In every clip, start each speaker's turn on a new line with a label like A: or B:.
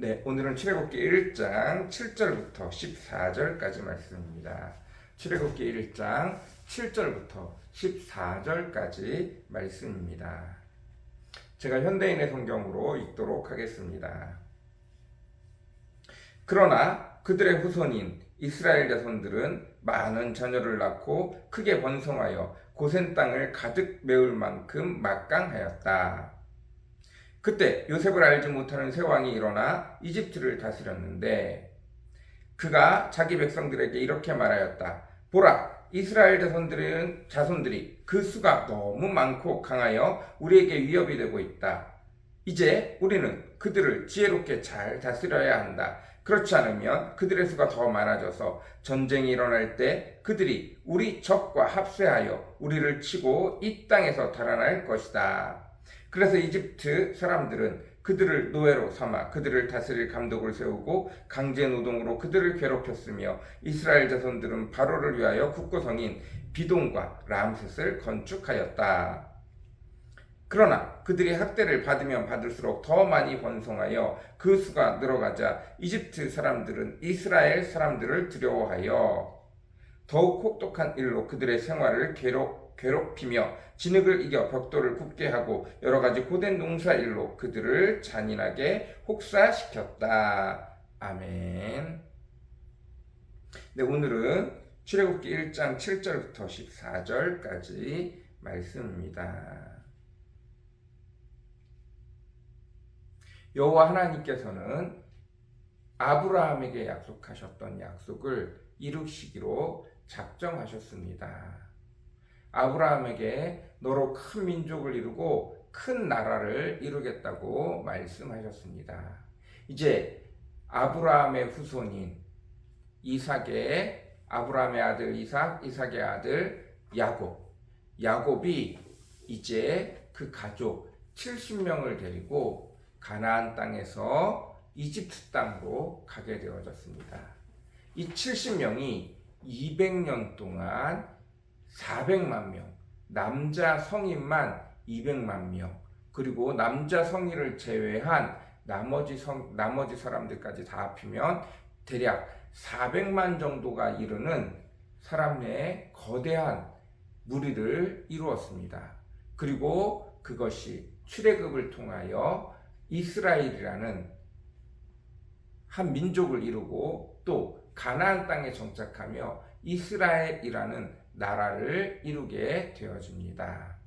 A: 네, 오늘은 출애굽기 1장 7절부터 14절까지 말씀입니다. 출애굽기 1장 7절부터 14절까지 말씀입니다. 제가 현대인의 성경으로 읽도록 하겠습니다. 그러나 그들의 후손인 이스라엘 자손들은 많은 자녀를 낳고 크게 번성하여 고센 땅을 가득 메울 만큼 막강하였다. 그때 요셉을 알지 못하는 새 왕이 일어나 이집트를 다스렸는데 그가 자기 백성들에게 이렇게 말하였다. 보라, 이스라엘 자손들이 그 수가 너무 많고 강하여 우리에게 위협이 되고 있다. 이제 우리는 그들을 지혜롭게 잘 다스려야 한다. 그렇지 않으면 그들의 수가 더 많아져서 전쟁이 일어날 때 그들이 우리 적과 합세하여 우리를 치고 이 땅에서 달아날 것이다. 그래서 이집트 사람들은 그들을 노예로 삼아 그들을 다스릴 감독을 세우고 강제 노동으로 그들을 괴롭혔으며 이스라엘 자손들은 바로를 위하여 국고성인 비동과 람셋을 건축하였다. 그러나 그들이 학대를 받으면 받을수록 더 많이 번성하여 그 수가 늘어가자 이집트 사람들은 이스라엘 사람들을 두려워하여 더욱 혹독한 일로 그들의 생활을 괴롭히며 진흙을 이겨 벽돌을 굽게 하고 여러 가지 고된 농사일로 그들을 잔인하게 혹사시켰다. 아멘. 네, 오늘은 출애굽기 1장 7절부터 14절까지 말씀입니다. 여호와 하나님께서는 아브라함에게 약속하셨던 약속을 이루시기로 작정하셨습니다. 아브라함에게 너로 큰 민족을 이루고 큰 나라를 이루겠다고 말씀하셨습니다. 이제 아브라함의 후손인 아브라함의 아들 이삭의 아들 야곱이 이제 그 가족 70명을 데리고 가나안 땅에서 이집트 땅으로 가게 되어졌습니다. 이 70명이 200년 동안 400만 명, 남자 성인만 200만 명, 그리고 남자 성인을 제외한 나머지 사람들까지 다 합치면 대략 400만 정도가 이르는 사람의 거대한 무리를 이루었습니다. 그리고 그것이 출애굽을 통하여 이스라엘이라는 한 민족을 이루고 또 가나안 땅에 정착하며 이스라엘이라는 나라를 이루게 되어집니다.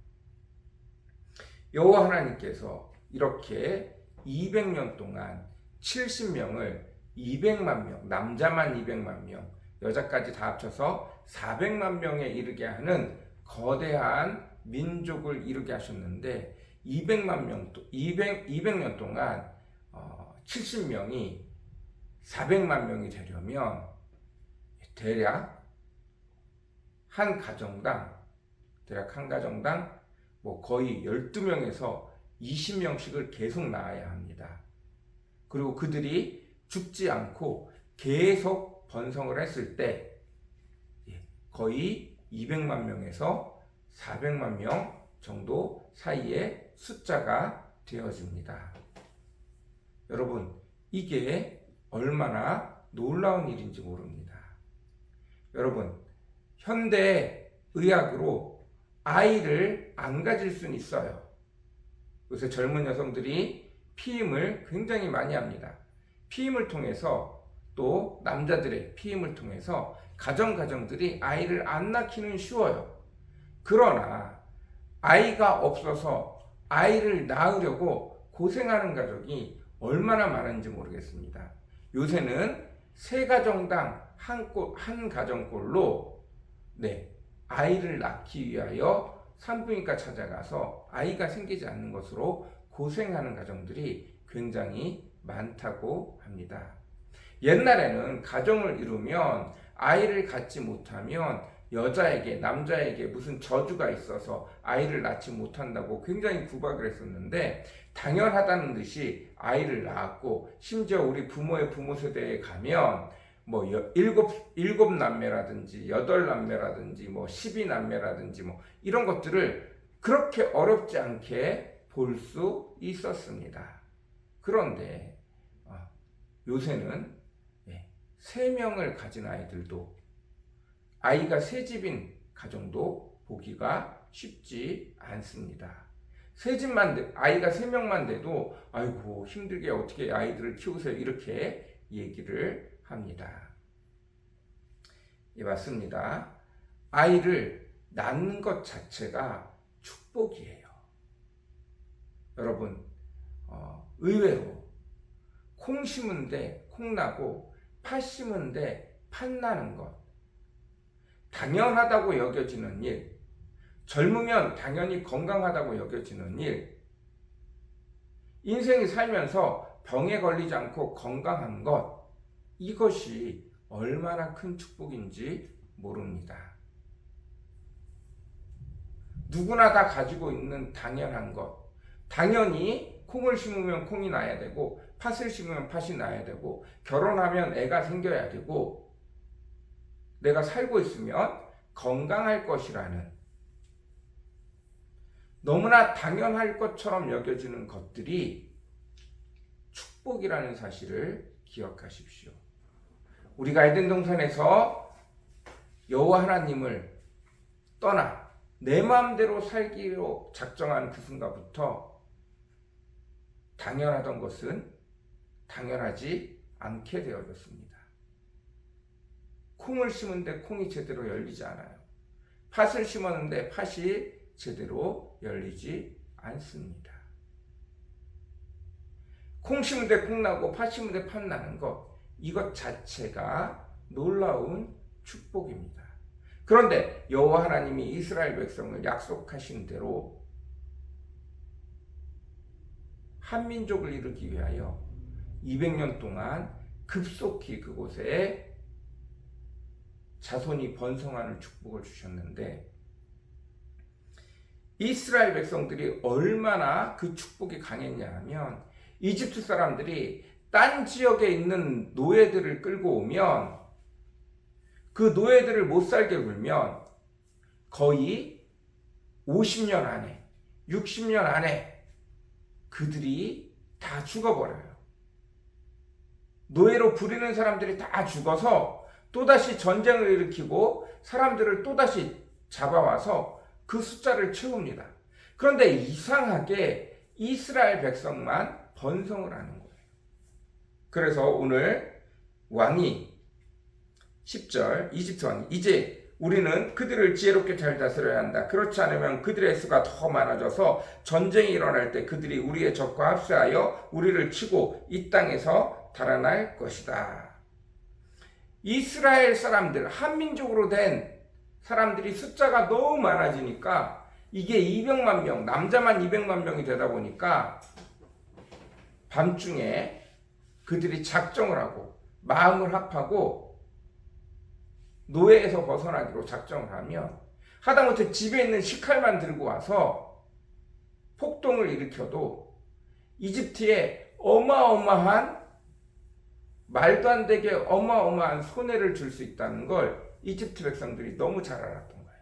A: 여호와 하나님께서 이렇게 200년 동안 70명을 200만 명, 남자만 200만 명, 여자까지 다 합쳐서 400만 명에 이르게 하는 거대한 민족을 이루게 하셨는데 200년 동안 70명이 400만 명이 되려면 대략 한 가정당 뭐 거의 12명에서 20명씩을 계속 낳아야 합니다. 그리고 그들이 죽지 않고 계속 번성을 했을 때 거의 200만 명에서 400만 명 정도 사이의 숫자가 되어집니다. 여러분, 이게 얼마나 놀라운 일인지 모릅니다. 여러분, 현대 의학으로 아이를 안 가질 수는 있어요. 요새 젊은 여성들이 피임을 굉장히 많이 합니다. 피임을 통해서 또 남자들의 피임을 통해서 가정들이 아이를 안 낳기는 쉬워요. 그러나 아이가 없어서 아이를 낳으려고 고생하는 가족이 얼마나 많은지 모르겠습니다. 요새는 세 가정당 한 가정꼴로 아이를 낳기 위하여 산부인과 찾아가서 아이가 생기지 않는 것으로 고생하는 가정들이 굉장히 많다고 합니다. 옛날에는 가정을 이루면 아이를 갖지 못하면 남자에게 무슨 저주가 있어서 아이를 낳지 못한다고 굉장히 구박을 했었는데 당연하다는 듯이 아이를 낳았고 심지어 우리 부모의 부모 세대에 가면 뭐 일곱 남매라든지 8남매라든지 뭐 12남매라든지 뭐 이런 것들을 그렇게 어렵지 않게 볼 수 있었습니다. 그런데 요새는 3명을 가진 아이들도, 아이가 3집인 가정도 보기가 쉽지 않습니다. 아이가 3명만 돼도 아이고 힘들게 어떻게 아이들을 키우세요, 이렇게 얘기를 합니다. 예, 맞습니다. 아이를 낳는 것 자체가 축복이에요. 여러분, 의외로 콩 심은데 콩 나고 팥 심은데 팥 나는 것, 당연하다고 여겨지는 일, 젊으면 당연히 건강하다고 여겨지는 일, 인생이 살면서 병에 걸리지 않고 건강한 것, 이것이 얼마나 큰 축복인지 모릅니다. 누구나 다 가지고 있는 당연한 것, 당연히 콩을 심으면 콩이 나야 되고 팥을 심으면 팥이 나야 되고 결혼하면 애가 생겨야 되고 내가 살고 있으면 건강할 것이라는, 너무나 당연할 것처럼 여겨지는 것들이 축복이라는 사실을 기억하십시오. 우리가 에덴 동산에서 여호와 하나님을 떠나 내 마음대로 살기로 작정한 그 순간부터 당연하던 것은 당연하지 않게 되어졌습니다. 콩을 심은데 콩이 제대로 열리지 않아요. 팥을 심었는데 팥이 제대로 열리지 않습니다. 콩 심은데 콩 나고 팥 심은데 팥 나는 것, 이것 자체가 놀라운 축복입니다. 그런데 여호와 하나님이 이스라엘 백성을 약속하신 대로 한민족을 이루기 위하여 200년 동안 급속히 그곳에 자손이 번성하는 축복을 주셨는데, 이스라엘 백성들이 얼마나 그 축복이 강했냐 하면, 이집트 사람들이 딴 지역에 있는 노예들을 끌고 오면 그 노예들을 못 살게 굴면 거의 50년 안에 60년 안에 그들이 다 죽어버려요. 노예로 부리는 사람들이 다 죽어서 또다시 전쟁을 일으키고 사람들을 또다시 잡아와서 그 숫자를 채웁니다. 그런데 이상하게 이스라엘 백성만 번성을 하는 거예요. 그래서 오늘 왕이 10절, 이집트 왕이 이제 우리는 그들을 지혜롭게 잘 다스려야 한다. 그렇지 않으면 그들의 수가 더 많아져서 전쟁이 일어날 때 그들이 우리의 적과 합세하여 우리를 치고 이 땅에서 달아날 것이다. 이스라엘 사람들, 한민족으로 된 사람들이 숫자가 너무 많아지니까 이게 200만 명, 남자만 200만 명이 되다 보니까 밤중에 그들이 작정을 하고 마음을 합하고 노예에서 벗어나기로 작정을 하면 하다못해 집에 있는 식칼만 들고 와서 폭동을 일으켜도 이집트에 어마어마한, 말도 안 되게 어마어마한 손해를 줄 수 있다는 걸 이집트 백성들이 너무 잘 알았던 거예요.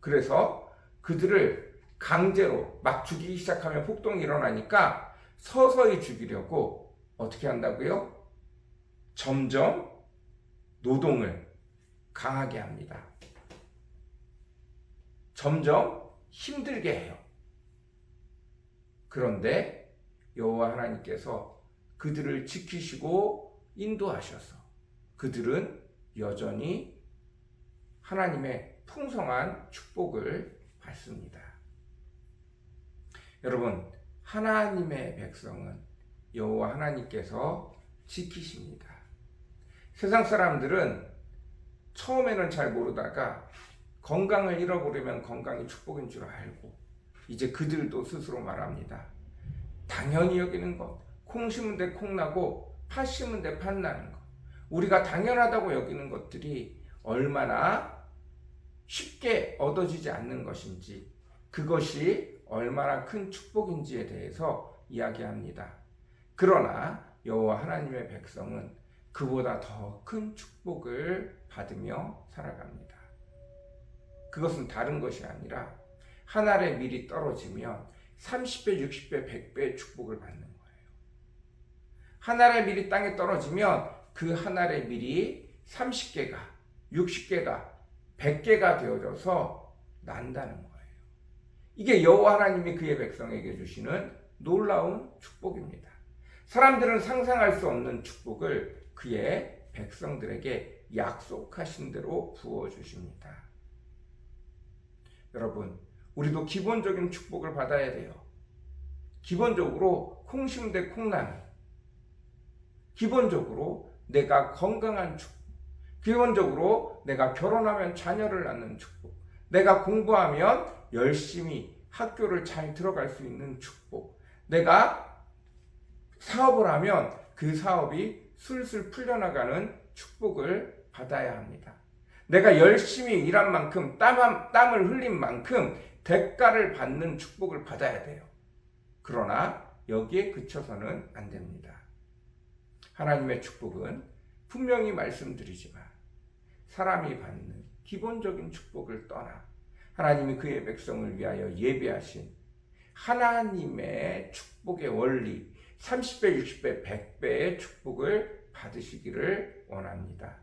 A: 그래서 그들을 강제로 막 죽이기 시작하면 폭동이 일어나니까 서서히 죽이려고 어떻게 한다고요? 점점 노동을 강하게 합니다. 점점 힘들게 해요. 그런데 여호와 하나님께서 그들을 지키시고 인도하셔서 그들은 여전히 하나님의 풍성한 축복을 받습니다. 여러분, 하나님의 백성은 여호와 하나님께서 지키십니다. 세상 사람들은 처음에는 잘 모르다가 건강을 잃어버리면 건강이 축복인 줄 알고 이제 그들도 스스로 말합니다. 당연히 여기는 것, 콩 심은데 콩 나고 팥 심은데 팥 나는 것, 우리가 당연하다고 여기는 것들이 얼마나 쉽게 얻어지지 않는 것인지, 그것이 얼마나 큰 축복인지에 대해서 이야기합니다. 그러나 여호와 하나님의 백성은 그보다 더 큰 축복을 받으며 살아갑니다. 그것은 다른 것이 아니라 한 알의 밀이 떨어지면 30배, 60배, 100배의 축복을 받는 거예요. 한 알의 밀이 땅에 떨어지면 그 한 알의 밀이 30개가, 60개가, 100개가 되어져서 난다는 거예요. 이게 여호와 하나님이 그의 백성에게 주시는 놀라운 축복입니다. 사람들은 상상할 수 없는 축복을 그의 백성들에게 약속하신 대로 부어주십니다. 여러분, 우리도 기본적인 축복을 받아야 돼요. 기본적으로 콩심 대 콩나물, 기본적으로 내가 건강한 축복, 기본적으로 내가 결혼하면 자녀를 낳는 축복, 내가 공부하면 열심히 학교를 잘 들어갈 수 있는 축복, 내가 사업을 하면 그 사업이 술술 풀려나가는 축복을 받아야 합니다. 내가 열심히 일한 만큼 땀을 흘린 만큼 대가를 받는 축복을 받아야 돼요. 그러나 여기에 그쳐서는 안 됩니다. 하나님의 축복은 분명히 말씀드리지만 사람이 받는 기본적인 축복을 떠나 하나님이 그의 백성을 위하여 예비하신 하나님의 축복의 원리 30배, 60배, 100배의 축복을 받으시기를 원합니다.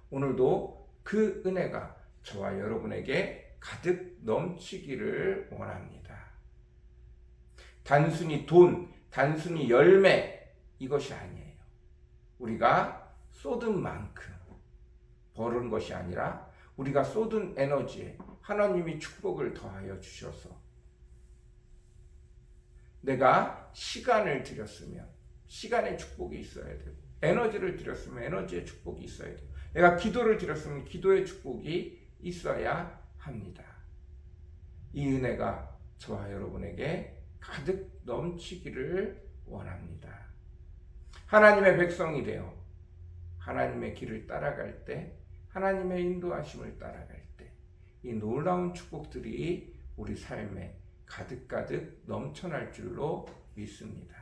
A: 오늘도 그 은혜가 저와 여러분에게 가득 넘치기를 원합니다. 단순히 돈, 단순히 열매 이것이 아니에요. 우리가 쏟은 만큼 버는 것이 아니라 우리가 쏟은 에너지에 하나님이 축복을 더하여 주셔서 내가 시간을 들였으면 시간의 축복이 있어야 되고 에너지를 들였으면 에너지의 축복이 있어야 되고 내가 기도를 드렸으면 기도의 축복이 있어야 합니다. 이 은혜가 저와 여러분에게 가득 넘치기를 원합니다. 하나님의 백성이 되어 하나님의 길을 따라갈 때 하나님의 인도하심을 따라갈 때 이 놀라운 축복들이 우리 삶에 가득가득 넘쳐날 줄로 믿습니다.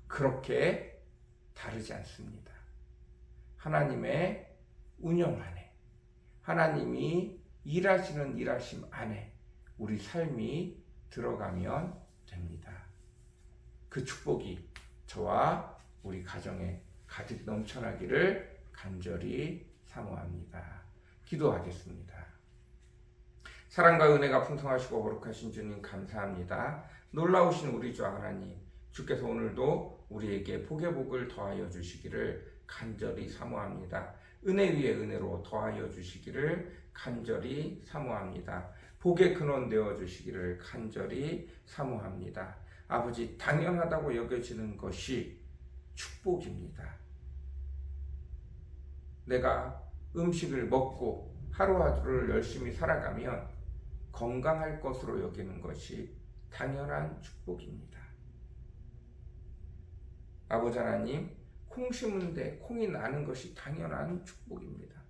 A: 그렇게 다르지 않습니다. 하나님의 운영 안에, 하나님이 일하시는 일하심 안에 우리 삶이 들어가면 됩니다. 그 축복이 저와 우리 가정에 가득 넘쳐나기를 간절히 사모합니다. 기도하겠습니다. 사랑과 은혜가 풍성하시고 거룩하신 주님 감사합니다. 놀라우신 우리 주 하나님, 주께서 오늘도 우리에게 복의 복을 더하여 주시기를 간절히 사모합니다. 은혜 위에 은혜로 더하여 주시기를 간절히 사모합니다. 복의 근원 되어 주시기를 간절히 사모합니다. 아버지, 당연하다고 여겨지는 것이 축복입니다. 내가 음식을 먹고 하루하루를 열심히 살아가면 건강할 것으로 여기는 것이 당연한 축복입니다. 아버지 하나님, 콩 심은데 콩이 나는 것이 당연한 축복입니다.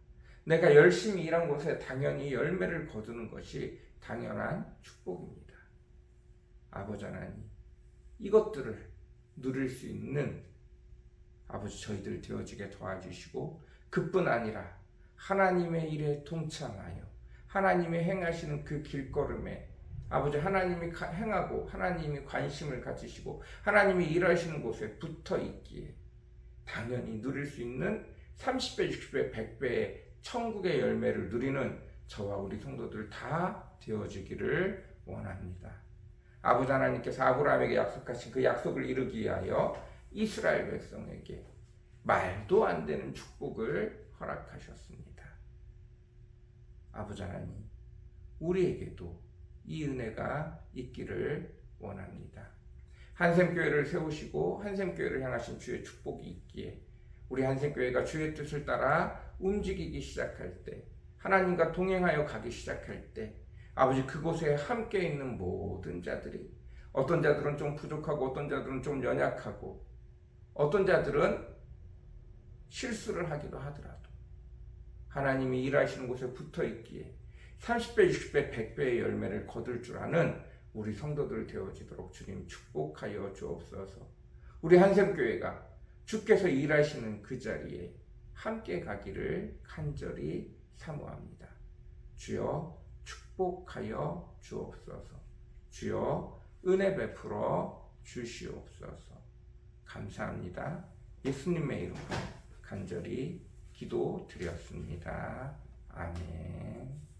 A: 내가 열심히 일한 곳에 당연히 열매를 거두는 것이 당연한 축복입니다. 아버지 하나님, 이것들을 누릴 수 있는 아버지 저희들 되어지게 도와주시고 그뿐 아니라 하나님의 일에 동참하여 하나님의 행하시는 그 길걸음에 아버지 하나님이 행하고 하나님이 관심을 가지시고 하나님이 일하시는 곳에 붙어 있기에 당연히 누릴 수 있는 30배, 60배, 100배의 천국의 열매를 누리는 저와 우리 성도들 다 되어지기를 원합니다. 아버지 하나님께서 아브라함에게 약속하신 그 약속을 이루기 위하여 이스라엘 백성에게 말도 안 되는 축복을 허락하셨습니다. 아버지 하나님, 우리에게도 이 은혜가 있기를 원합니다. 한샘교회를 세우시고 한샘교회를 향하신 주의 축복이 있기에 우리 한샘교회가 주의 뜻을 따라 움직이기 시작할 때, 하나님과 동행하여 가기 시작할 때 아버지 그곳에 함께 있는 모든 자들이, 어떤 자들은 좀 부족하고 어떤 자들은 좀 연약하고 어떤 자들은 실수를 하기도 하더라도 하나님이 일하시는 곳에 붙어 있기에 30배, 60배, 100배의 열매를 거둘 줄 아는 우리 성도들 되어지도록 주님 축복하여 주옵소서. 우리 한샘교회가 주께서 일하시는 그 자리에 함께 가기를 간절히 사모합니다. 주여 축복하여 주옵소서. 주여 은혜 베풀어 주시옵소서. 감사합니다. 예수님의 이름으로 간절히 기도드렸습니다. 아멘.